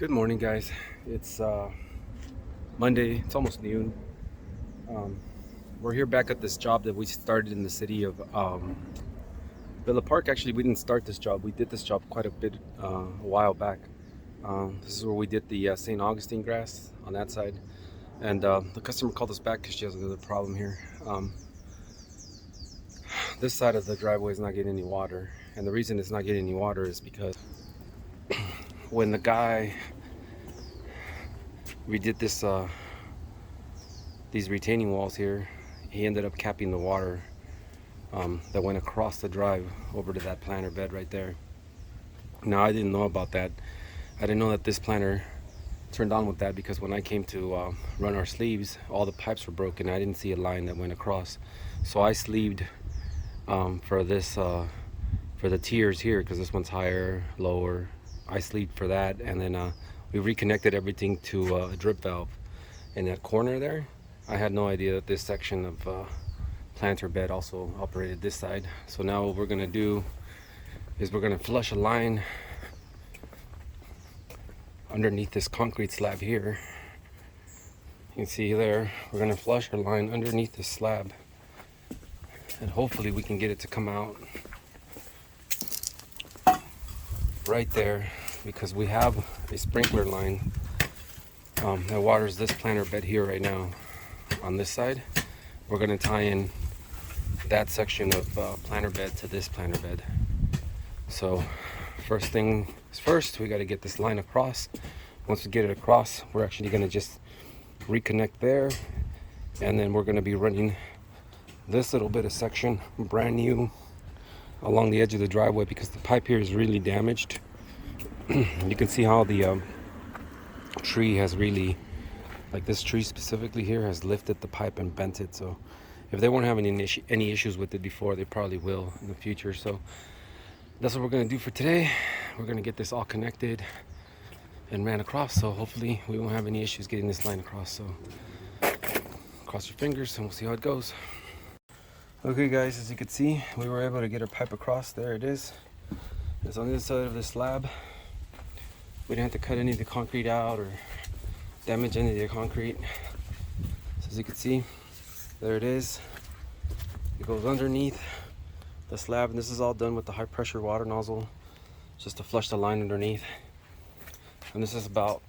Good morning, guys. It's Monday. It's almost noon. Um, we're here back at this job that we started in the city of Villa Park. Actually, we didn't start this job. We did this job quite a bit a while back. This is where we did the St. Augustine grass on that side. And the customer called us back because she has another problem here. This side of the driveway is not getting any water. And the reason it's not getting any water is because when the guy redid this these retaining walls here, he ended up capping the water that went across the drive over to that planter bed right there. Now I didn't know about that. I didn't know that this planter turned on with that, because when I came to run our sleeves, all the pipes were broken. I didn't see a line that went across, so I sleeved for this for the tiers here, because this one's higher, lower. I sleeved for that, and then we reconnected everything to a drip valve in that corner there. I had no idea that this section of planter bed also operated this side. So now what we're gonna do is we're gonna flush a line underneath this concrete slab here. You can see there, we're gonna flush our line underneath this slab, and hopefully we can get it to come out right there, because we have a sprinkler line that waters this planter bed here right now. On this side, we're going to tie in that section of planter bed to this planter bed. So first thing is first, we got to get this line across. Once we get it across, we're actually going to just reconnect there, and then we're going to be running this little bit of section brand new along the edge of the driveway, because the pipe here is really damaged. You can see how the tree has really, like this tree specifically here, has lifted the pipe and bent it. So if they weren't having any issues with it before, they probably will in the future. So that's what we're going to do for today. We're going to get this all connected and ran across, so hopefully we won't have any issues getting this line across. So cross your fingers and we'll see how it goes. Okay guys, as you can see, we were able to get our pipe across. There it is. It's on this side of the slab. We didn't have to cut any of the concrete out or damage any of the concrete. So as you can see, there it is. It goes underneath the slab, and this is all done with the high pressure water nozzle, just to flush the line underneath. And this is about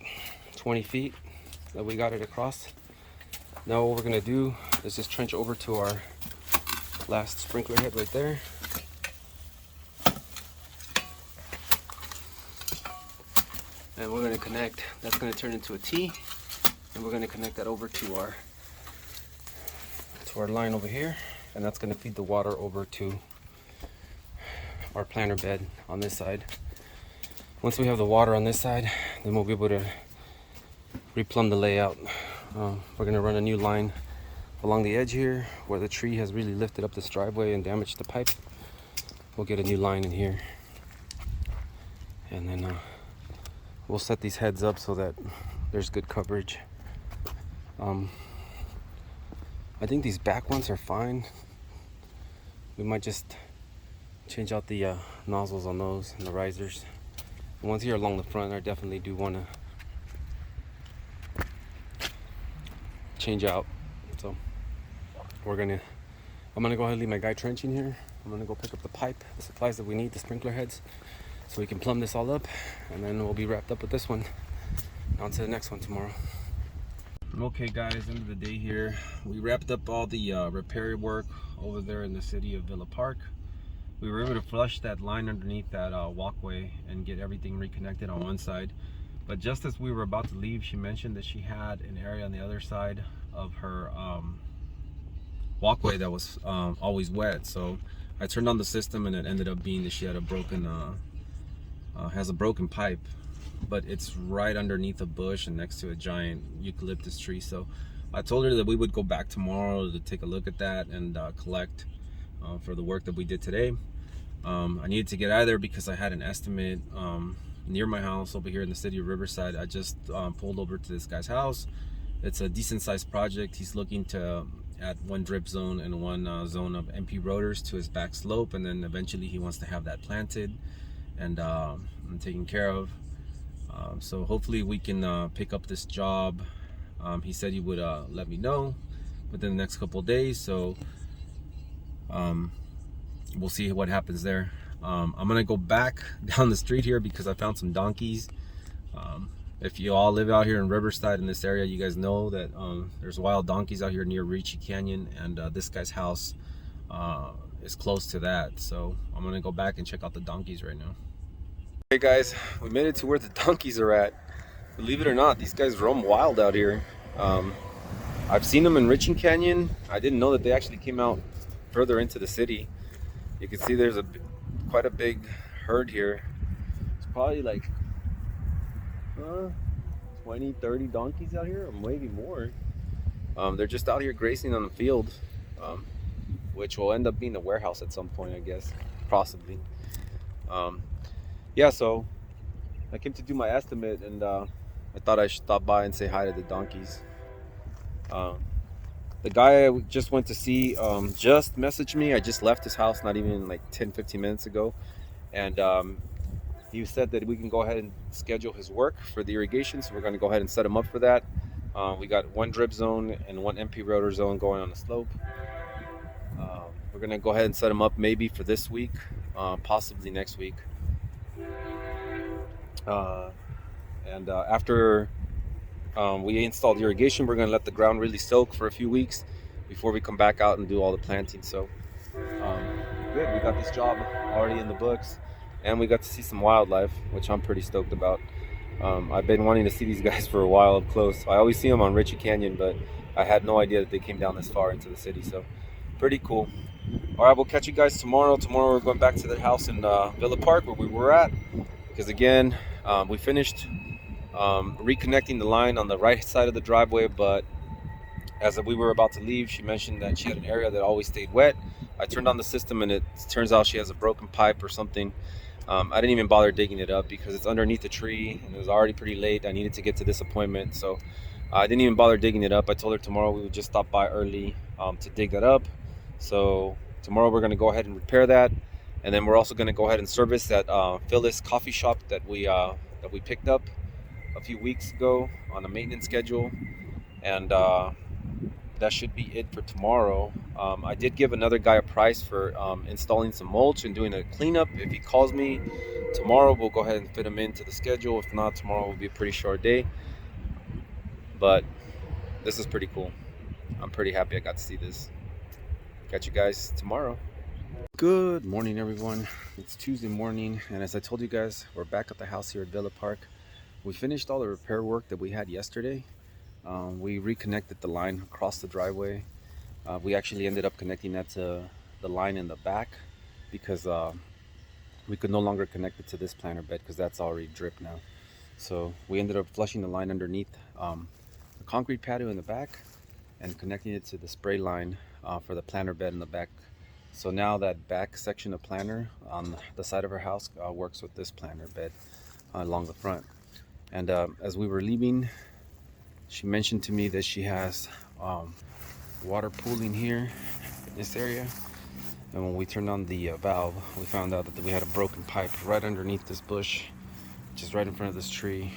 20 feet that we got it across. Now what we're gonna do is just trench over to our last sprinkler head right there. And we're going to connect, that's going to turn into a T, and we're going to connect that over to our line over here, and that's going to feed the water over to our planter bed on this side. Once we have the water on this side, then we'll be able to replumb the layout. We're going to run a new line along the edge here where the tree has really lifted up this driveway and damaged the pipe. We'll get a new line in here, and then we'll set these heads up so that there's good coverage. I think these back ones are fine. We might just change out the nozzles on those and the risers. The ones here along the front, I definitely do want to change out. So I'm gonna go ahead and leave my guy trenching here. I'm gonna go pick up the pipe, the supplies that we need, the sprinkler heads, so we can plumb this all up, and then we'll be wrapped up with this one. On to the next one tomorrow. Okay guys, end of the day here. We wrapped up all the repair work over there in the city of Villa Park. We were able to flush that line underneath that walkway and get everything reconnected on one side. But just as we were about to leave, she mentioned that she had an area on the other side of her walkway that was always wet. So I turned on the system, and it ended up being that she had a broken has a broken pipe, but it's right underneath a bush and next to a giant eucalyptus tree. So I told her that we would go back tomorrow to take a look at that and collect for the work that we did today. I needed to get out of there because I had an estimate near my house over here in the city of Riverside. I just pulled over to this guy's house. It's a decent sized project. He's looking to add one drip zone and one zone of MP rotors to his back slope, and then eventually he wants to have that planted and taken care of. So hopefully we can pick up this job. He said he would let me know within the next couple of days. So we'll see what happens there. I'm gonna go back down the street here because I found some donkeys. If you all live out here in Riverside in this area, you guys know that there's wild donkeys out here near Ricci Canyon, and this guy's house is close to that. So I'm gonna go back and check out the donkeys right now. Hey guys, we made it to where the donkeys are at. Believe it or not, these guys roam wild out here. I've seen them in Ricci Canyon. I didn't know that they actually came out further into the city. You can see there's quite a big herd here. It's probably like 20, 30 donkeys out here, or maybe more. They're just out here grazing on the field, which will end up being a warehouse at some point, I guess, possibly. Yeah, so I came to do my estimate, and I thought I should stop by and say hi to the donkeys. The guy I just went to see just messaged me. I just left his house not even like 10-15 minutes ago, and he said that we can go ahead and schedule his work for the irrigation, so we're going to go ahead and set him up for that. We got one drip zone and one MP rotor zone going on the slope. We're going to go ahead and set him up maybe for this week, possibly next week. After we install the irrigation, we're going to let the ground really soak for a few weeks before we come back out and do all the planting. So good, we got this job already in the books, and we got to see some wildlife, which I'm pretty stoked about. I've been wanting to see these guys for a while up close. I always see them on Ricci Canyon, but I had no idea that they came down this far into the city. So pretty cool. All right, we'll catch you guys tomorrow. Tomorrow we're going back to the house in Villa Park where we were at, because again, we finished reconnecting the line on the right side of the driveway, but as we were about to leave, she mentioned that she had an area that always stayed wet. I turned on the system, and it turns out she has a broken pipe or something. I didn't even bother digging it up because it's underneath a tree, and it was already pretty late. I needed to get to this appointment, so I didn't even bother digging it up. I told her tomorrow we would just stop by early to dig that up. So tomorrow we're going to go ahead and repair that, and then we're also going to go ahead and service that Phyllis coffee shop that we picked up a few weeks ago on a maintenance schedule, and that should be it for tomorrow. I did give another guy a price for installing some mulch and doing a cleanup. If he calls me tomorrow, we'll go ahead and fit him into the schedule. If not, tomorrow will be a pretty short day, but this is pretty cool. I'm pretty happy I got to see this. Catch you guys tomorrow. Good morning, everyone. It's Tuesday morning, and as I told you guys, we're back at the house here at Villa Park. We finished all the repair work that we had yesterday. We reconnected the line across the driveway. We actually ended up connecting that to the line in the back because we could no longer connect it to this planter bed because that's already dripped now. So we ended up flushing the line underneath the concrete patio in the back and connecting it to the spray line for the planter bed in the back. So now that back section of planter on the side of our house works with this planter bed along the front. And as we were leaving, she mentioned to me that she has water pooling here in this area. And when we turned on the valve, we found out that we had a broken pipe right underneath this bush, which is right in front of this tree.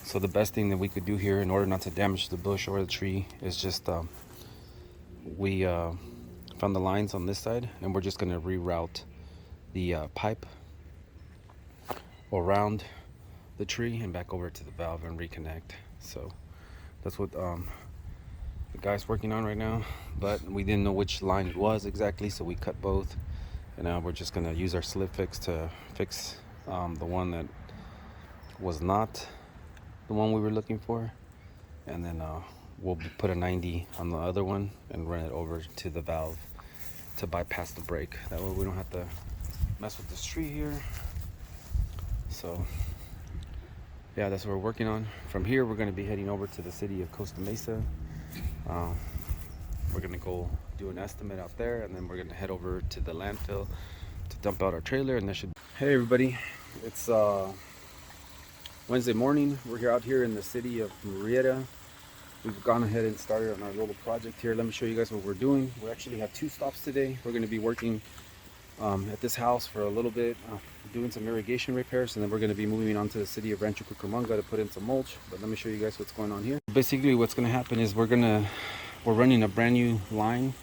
So the best thing that we could do here in order not to damage the bush or the tree is just we found the lines on this side, and we're just going to reroute the pipe around the tree and back over to the valve and reconnect. So that's what the guy's working on right now, but we didn't know which line it was exactly, so we cut both, and now we're just going to use our slip fix to fix the one that was not the one we were looking for, and then we'll put a 90 on the other one and run it over to the valve to bypass the brake. That way we don't have to mess with this tree here. So yeah, that's what we're working on. From here we're going to be heading over to the city of Costa Mesa. We're going to go do an estimate out there, and then we're going to head over to the landfill to dump out our trailer, and that should... Hey everybody, it's Wednesday morning. We're here out here in the city of Murrieta. We've gone ahead and started on our little project here. Let me show you guys what we're doing. We actually have 2 stops today. We're going to be working at this house for a little bit, doing some irrigation repairs, and then we're going to be moving on to the city of Rancho Cucamonga to put in some mulch. But let me show you guys what's going on here. Basically what's going to happen is we're running a brand new line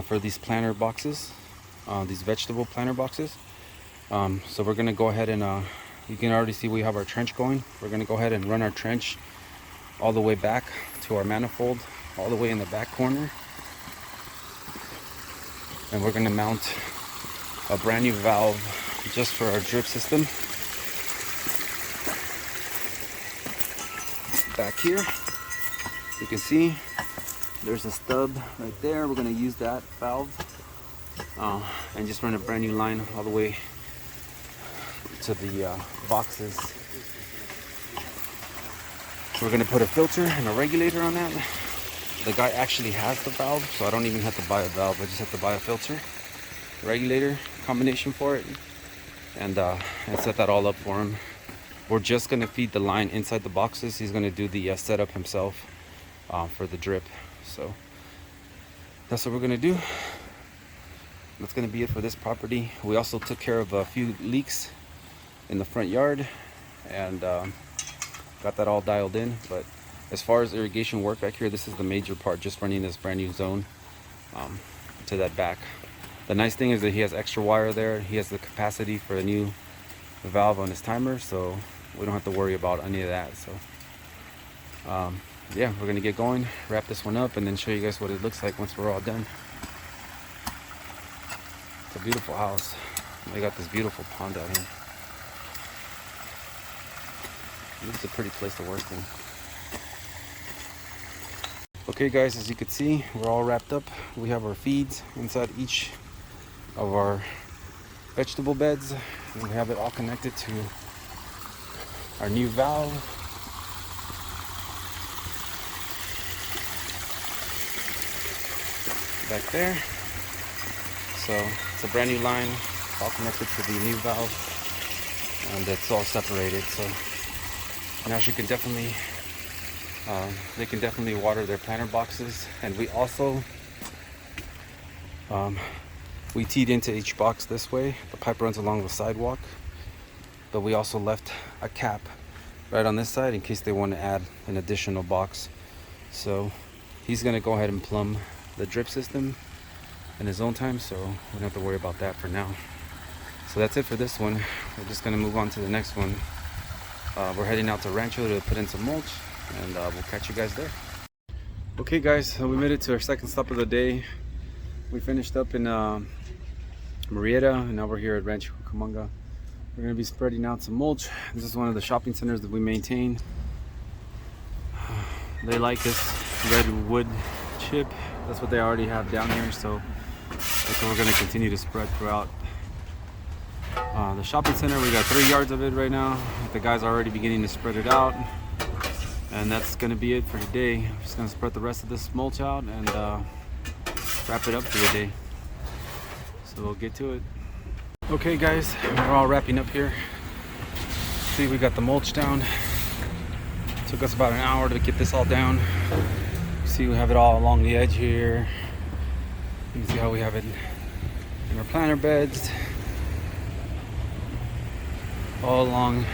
for these planter boxes, these vegetable planter boxes. So we're going to go ahead and you can already see we have our trench going. We're going to go ahead and run our trench all the way back to our manifold, all the way in the back corner, and we're going to mount a brand new valve just for our drip system back here. You can see there's a stub right there. We're going to use that valve and just run a brand new line all the way to the boxes. We're going to put a filter and a regulator on that. The guy actually has the valve, so I don't even have to buy a valve. I just have to buy a filter, regulator combination for it, and set that all up for him. We're just going to feed the line inside the boxes. He's going to do the setup himself for the drip. So that's what we're going to do. That's going to be it for this property. We also took care of a few leaks in the front yard and got that all dialed in. But as far as irrigation work back here, this is the major part, just running this brand new zone to that back. The nice thing is that he has extra wire there. He has the capacity for a new valve on his timer, so we don't have to worry about any of that. So yeah, we're gonna get going, wrap this one up, and then show you guys what it looks like once we're all done. It's a beautiful house. They got this beautiful pond out here. This is a pretty place to work in. Okay guys, as you can see, we're all wrapped up. We have our feeds inside each of our vegetable beds, and we have it all connected to our new valve. Back there. So it's a brand new line, all connected to the new valve, and it's all separated. So now she can definitely they can definitely water their planter boxes. And we also we teed into each box this way. The pipe runs along the sidewalk, but we also left a cap right on this side in case they want to add an additional box. So he's gonna go ahead and plumb the drip system in his own time, so we don't have to worry about that for now. So that's it for this one. We're just gonna move on to the next one. We're heading out to Rancho to put in some mulch, and we'll catch you guys there. Okay guys, so we made it to our second stop of the day. We finished up in Murrieta, and now we're here at Rancho Cucamonga. We're going to be spreading out some mulch. This is one of the shopping centers that we maintain. They like this red wood chip. That's what they already have down here, so that's what we're going to continue to spread throughout the shopping center. We got 3 yards of it right now. The guys are already beginning to spread it out, and that's going to be it for today. I'm just going to spread the rest of this mulch out and wrap it up for the day. So we'll get to it. Okay guys, we're all wrapping up here. See, we got the mulch down. Took us about an hour to get this all down. See, we have it all along the edge here. You can see how we have it in our planter beds, all along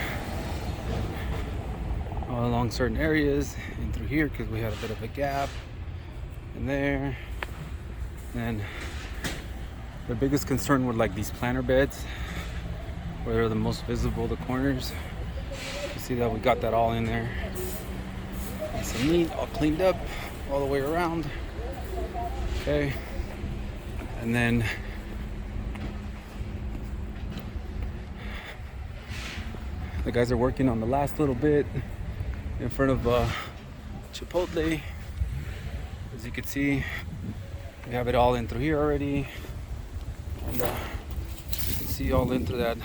certain areas and through here, because we had a bit of a gap in there. And the biggest concern were like these planter beds, where they're the most visible, the corners. You see that we got that all in there. Nice and neat, all cleaned up all the way around. Okay. And then the guys are working on the last little bit in front of Chipotle. As you can see, we have it all in through here already. And you can see all into that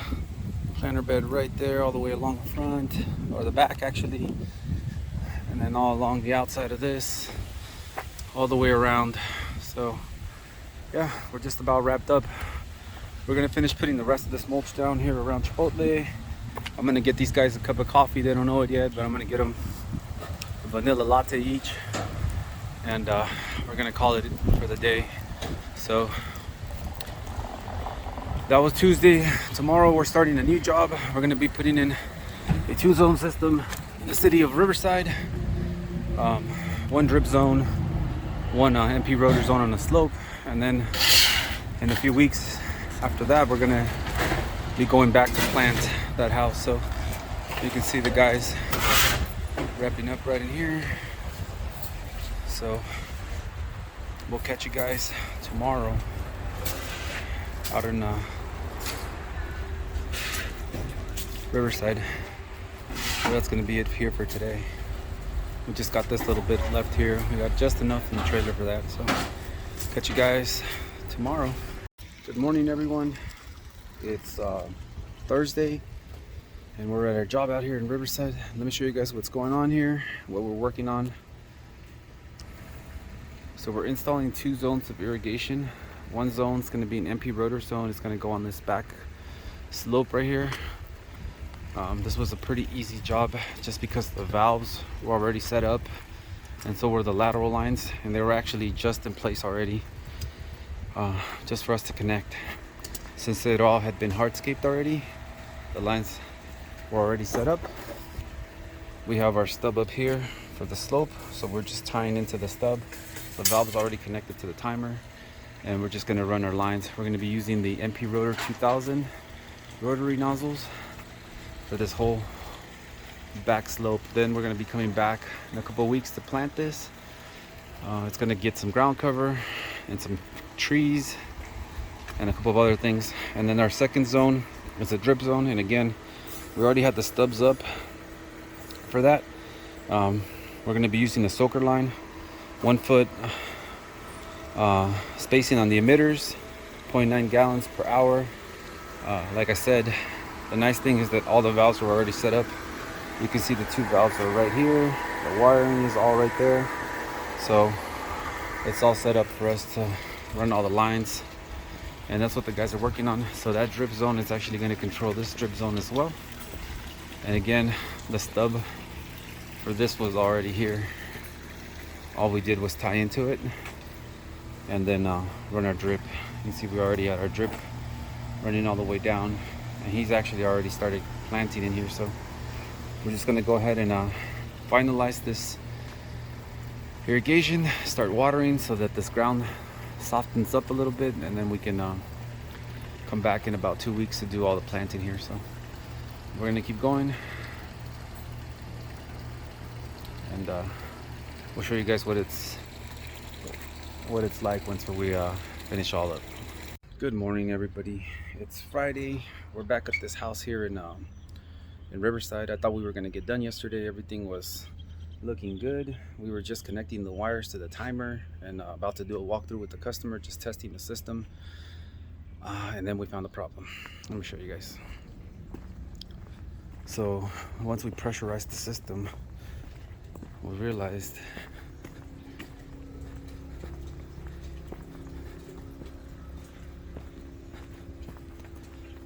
planter bed right there, all the way along the front, or the back actually, and then all along the outside of this, all the way around. So yeah, we're just about wrapped up. We're gonna finish putting the rest of this mulch down here around Chipotle. I'm gonna get these guys a cup of coffee. They don't know it yet, but I'm gonna get them a vanilla latte each, and we're gonna call it for the day. So That was Tuesday. Tomorrow we're starting a new job. We're going to be putting in a 2-zone system in the city of Riverside. One drip zone, one MP rotor zone on the slope, and then in a few weeks after that we're going to be going back to plant that house. So you can see the guys wrapping up right in here. So we'll catch you guys tomorrow out in Riverside. So that's gonna be it here for today. We just got this little bit left here. We got just enough in the trailer for that. So catch you guys tomorrow. Good morning, everyone. It's Thursday, and we're at our job out here in Riverside. Let me show you guys what's going on here, what we're working on. So we're installing 2 zones of irrigation. One zone is going to be an MP rotor zone. It's going to go on this back slope right here. This was a pretty easy job just because the valves were already set up, and so were the lateral lines, and they were actually just in place already, just for us to connect. Since it all had been hardscaped already, the lines were already set up. We have our stub up here for the slope, so we're just tying into the stub. The valve is already connected to the timer, and we're just going to run our lines. We're going to be using the MP Rotor 2000 rotary nozzles for this whole back slope. Then we're going to be coming back in a couple of weeks to plant this. It's going to get some ground cover and some trees and a couple of other things. And then our second zone is a drip zone, and again, we already had the stubs up for that. We're going to be using the soaker line, 1 foot spacing on the emitters, 0.9 gallons per hour. Like I said, the nice thing is that all the valves were already set up. You can see the 2 valves are right here. The wiring is all right there. So it's all set up for us to run all the lines. And that's what the guys are working on. So that drip zone is actually going to control this drip zone as well. And again, the stub for this was already here. All we did was tie into it and then run our drip. You can see we already had our drip running all the way down, and he's actually already started planting in here. So we're just gonna go ahead and finalize this irrigation, start watering so that this ground softens up a little bit, and then we can come back in about 2 weeks to do all the planting here. So we're gonna keep going, and we'll show you guys what it's like once we finish all up. Good morning, everybody. It's Friday. We're back at this house here in Riverside. I thought we were gonna get done yesterday. Everything was looking good. We were just connecting the wires to the timer and about to do a walkthrough with the customer, just testing the system. And then we found the problem. Let me show you guys. So once we pressurized the system, we realized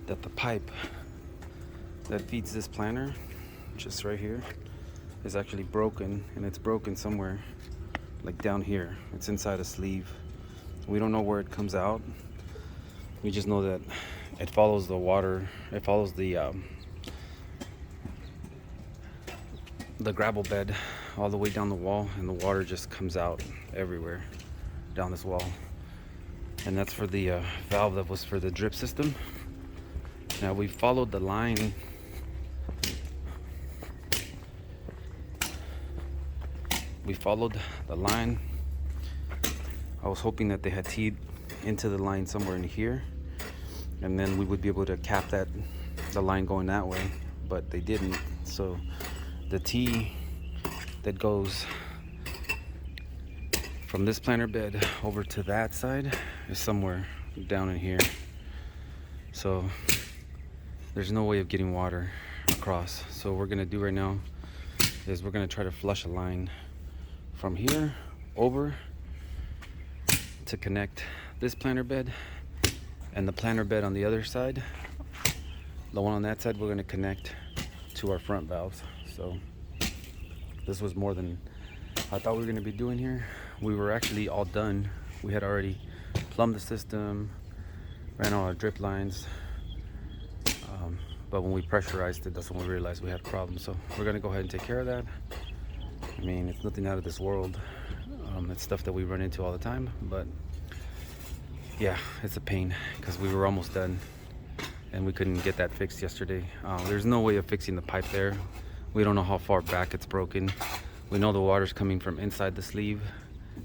that the pipe that feeds this planter, just right here, is actually broken, and it's broken somewhere like down here. It's inside a sleeve. We don't know where it comes out. We just know that it follows the water. It follows the gravel bed all the way down the wall, and the water just comes out everywhere down this wall. And that's for the valve that was for the drip system. Now we followed the line I was hoping that they had teed into the line somewhere in here, and then we would be able to cap the line going that way, but they didn't. So the tee that goes from this planter bed over to that side is somewhere down in here. So there's no way of getting water across. So what we're gonna do right now is we're gonna try to flush a line from here over to connect this planter bed and the planter bed on the other side. The one on that side we're gonna connect to our front valves. So this was more than I thought we were gonna be doing here. We were actually all done. We had already plumbed the system, ran all our drip lines. But when we pressurized it, that's when we realized we had problems. So we're gonna go ahead and take care of that. I mean, it's nothing out of this world. It's stuff that we run into all the time, but yeah, it's a pain because we were almost done and we couldn't get that fixed yesterday. There's no way of fixing the pipe there. We don't know how far back it's broken. We know the water's coming from inside the sleeve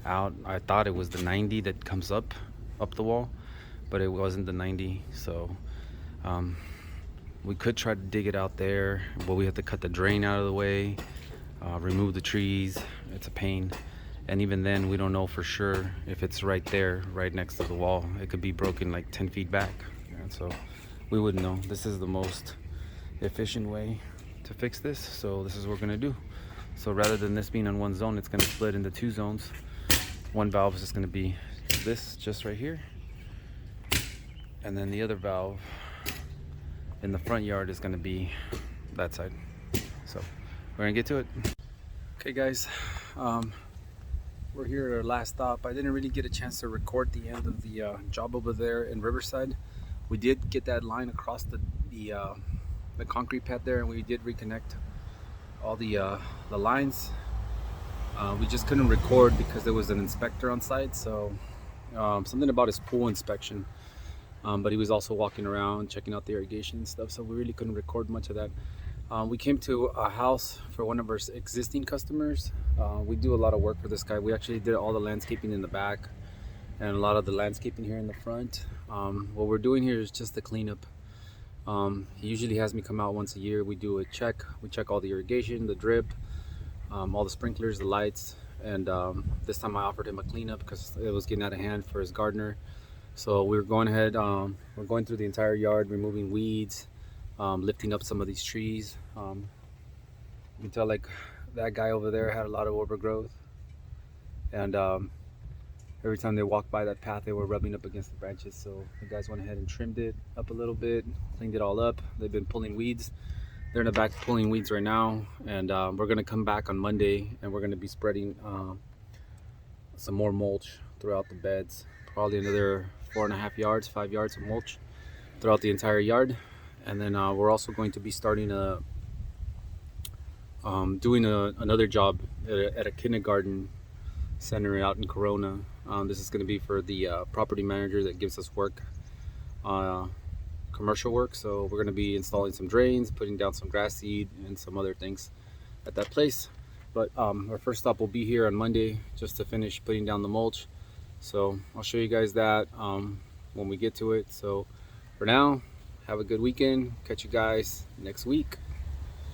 out. I thought it was the 90 that comes up the wall, but it wasn't the 90. So we could try to dig it out there, but we have to cut the drain out of the way, remove the trees. It's a pain. And even then, we don't know for sure if it's right there, right next to the wall. It could be broken like 10 feet back. And so we wouldn't know. This is the most efficient way to fix this. So this is what we're gonna do. So rather than this being on one zone, it's gonna split into two zones. One valve is just gonna be this, just right here. And then the other valve in the front yard is gonna be that side. So we're gonna get to it. Okay guys, we're here at our last stop. I didn't really get a chance to record the end of the job over there in Riverside. We did get that line across the concrete pad there, and we did reconnect all the lines. We just couldn't record because there was an inspector on site. So something about his pool inspection. But he was also walking around checking out the irrigation and stuff, so we really couldn't record much of that. We came to a house for one of our existing customers. We do a lot of work for this guy. We actually did all the landscaping in the back and a lot of the landscaping here in the front. What we're doing here is just the cleanup. He usually has me come out once a year. We do a check. We check all the irrigation, the drip, all the sprinklers, the lights, and this time I offered him a cleanup because it was getting out of hand for his gardener. So we're going ahead, we're going through the entire yard, removing weeds, lifting up some of these trees. You can tell like that guy over there had a lot of overgrowth, and every time they walked by that path they were rubbing up against the branches. So the guys went ahead and trimmed it up a little bit, cleaned it all up. They've been pulling weeds. They're in the back pulling weeds right now, and we're gonna come back on Monday and we're gonna be spreading some more mulch throughout the beds. Probably another 4.5 yards, 5 yards of mulch throughout the entire yard. And then we're also going to be starting doing another job at a kindergarten center out in Corona. This is going to be for the property manager that gives us work, commercial work. So we're going to be installing some drains, putting down some grass seed and some other things at that place. But our first stop will be here on Monday just to finish putting down the mulch. So I'll show you guys that when we get to it. So for now, have a good weekend. Catch you guys next week.